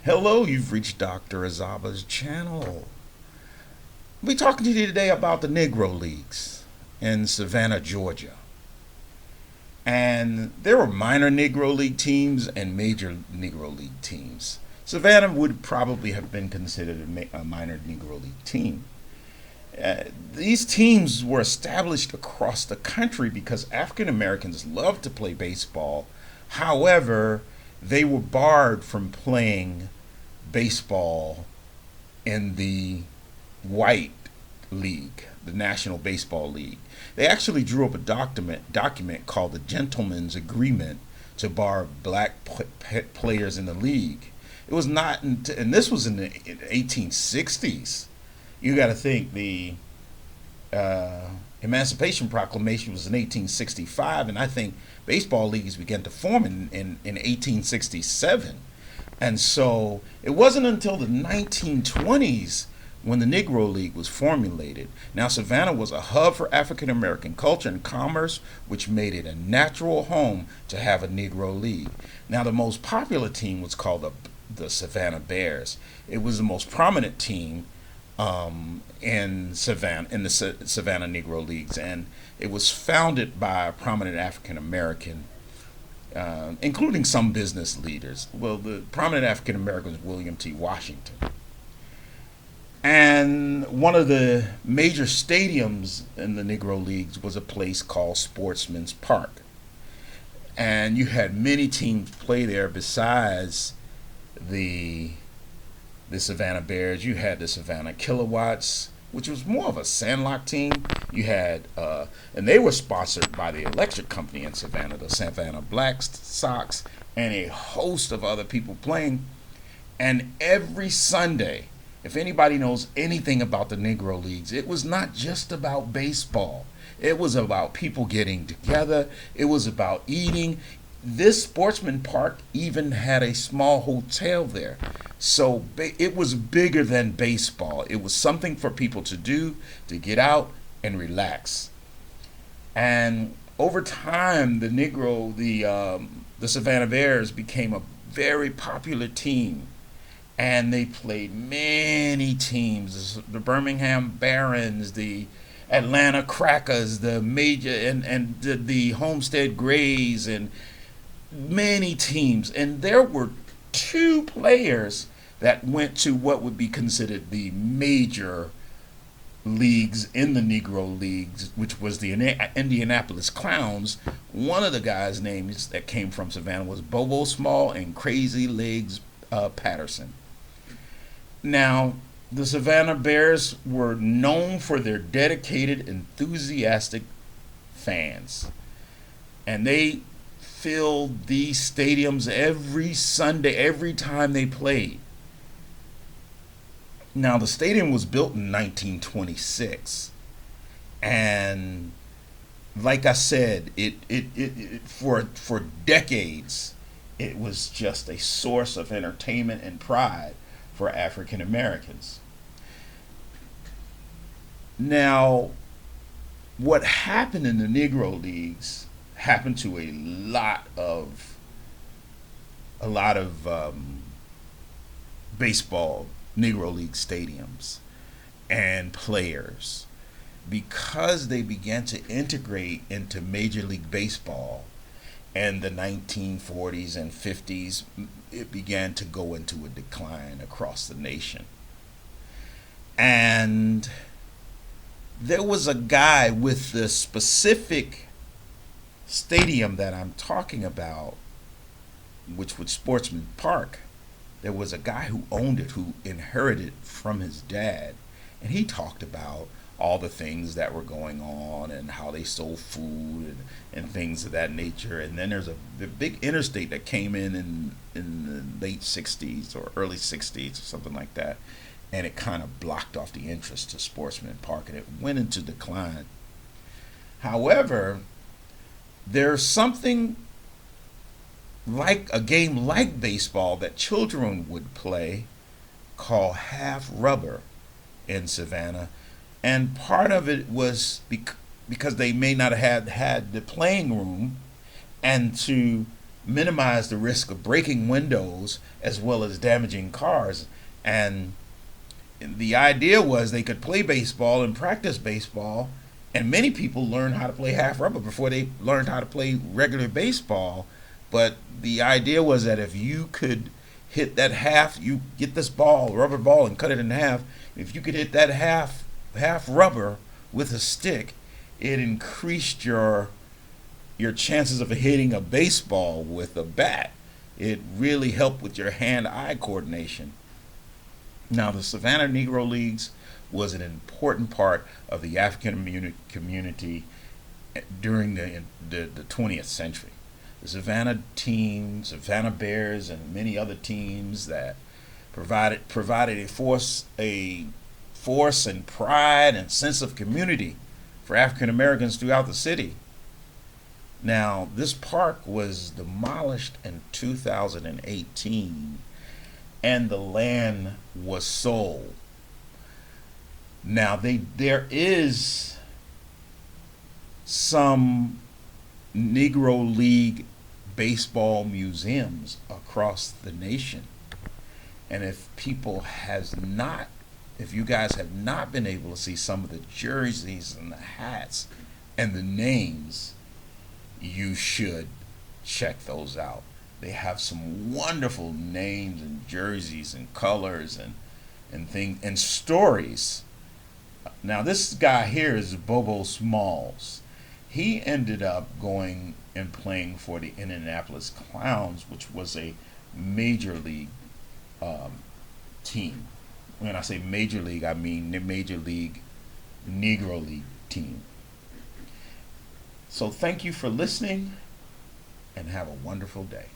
Hello, you've reached Dr. Azaba's channel. We'll be talking to you today about the Negro Leagues in Savannah, Georgia. And there were minor Negro League teams and major Negro League teams. Savannah would probably have been considered a minor Negro League team. These teams were established across the country because African Americans loved to play baseball. However, they were barred from playing baseball in the white league, the National Baseball League. They actually drew up a document called the Gentleman's Agreement to bar black players in the league. It was not, and this was in the 1860s. You got to think the Emancipation Proclamation was in 1865, and I think baseball leagues began to form in 1867. And so it wasn't until the 1920s when the Negro League was formulated. Now, Savannah was a hub for African American culture and commerce, which made it a natural home to have a Negro League. Now, the most popular team was called the Savannah Bears. It was the most prominent team in the Savannah Negro Leagues, and it was founded by a prominent African American, including some business leaders. Well, the prominent African American was William T. Washington. And one of the major stadiums in the Negro Leagues was a place called Sportsman's Park. And you had many teams play there besides the Savannah Bears. You had the Savannah Kilowatts, which was more of a sandlot team. You had, and they were sponsored by the electric company in Savannah, the Savannah Black Sox, and a host of other people playing. And every Sunday, if anybody knows anything about the Negro Leagues, it was not just about baseball. It was about people getting together. It was about eating. This Sportsman Park even had a small hotel there. So it was bigger than baseball. It was something for people to do, to get out and relax. And over time, the Savannah Bears became a very popular team. And they played many teams, the Birmingham Barons, the Atlanta Crackers, the major and the Homestead Grays, and many teams. And there were two players that went to what would be considered the major leagues in the Negro Leagues, which was the Indianapolis Clowns. One of the guys' names that came from Savannah was Bobo Small and Crazy Legs Patterson. Now, the Savannah Bears were known for their dedicated, enthusiastic fans. And they filled these stadiums every Sunday, every time they played. Now, the stadium was built in 1926. And like I said, it for decades, it was just a source of entertainment and pride for African Americans. Now, what happened in the Negro Leagues happened to a lot of baseball Negro League stadiums and players, because they began to integrate into Major League Baseball in the 1940s and 50s. It began to go into a decline across the nation. And there was a guy with the specific stadium that I'm talking about, which was Sportsman Park. There was a guy who owned it, who inherited from his dad. And he talked about all the things that were going on and how they sold food and things of that nature. And then there's the big interstate that came in the late 60s or early 60s or something like that. And it kind of blocked off the entrance to Sportsman Park, and it went into decline. However, there's something like a game like baseball that children would play called half rubber in Savannah. And part of it was because they may not have had the playing room, and to minimize the risk of breaking windows as well as damaging cars. And the idea was they could play baseball and practice baseball, and many people learned how to play half rubber before they learned how to play regular baseball. But the idea was that if you could hit that half, you get this ball, rubber ball, and cut it in half. If you could hit that half rubber with a stick, it increased your chances of hitting a baseball with a bat. It really helped with your hand-eye coordination. Now, the Savannah Negro Leagues was an important part of the African community during the 20th century. The Savannah team, Savannah Bears, and many other teams that provided a force and pride and sense of community for African Americans throughout the city. Now, this park was demolished in 2018, and the land was sold. Now, there is some Negro League baseball museums across the nation, and if you guys have not been able to see some of the jerseys and the hats and the names, you should check those out. They have some wonderful names and jerseys and colors and things and stories. Now, this guy here is Bobo Smalls. He ended up going and playing for the Indianapolis Clowns, which was a major league team. When I say major league, I mean the major league Negro League team. So thank you for listening, and have a wonderful day.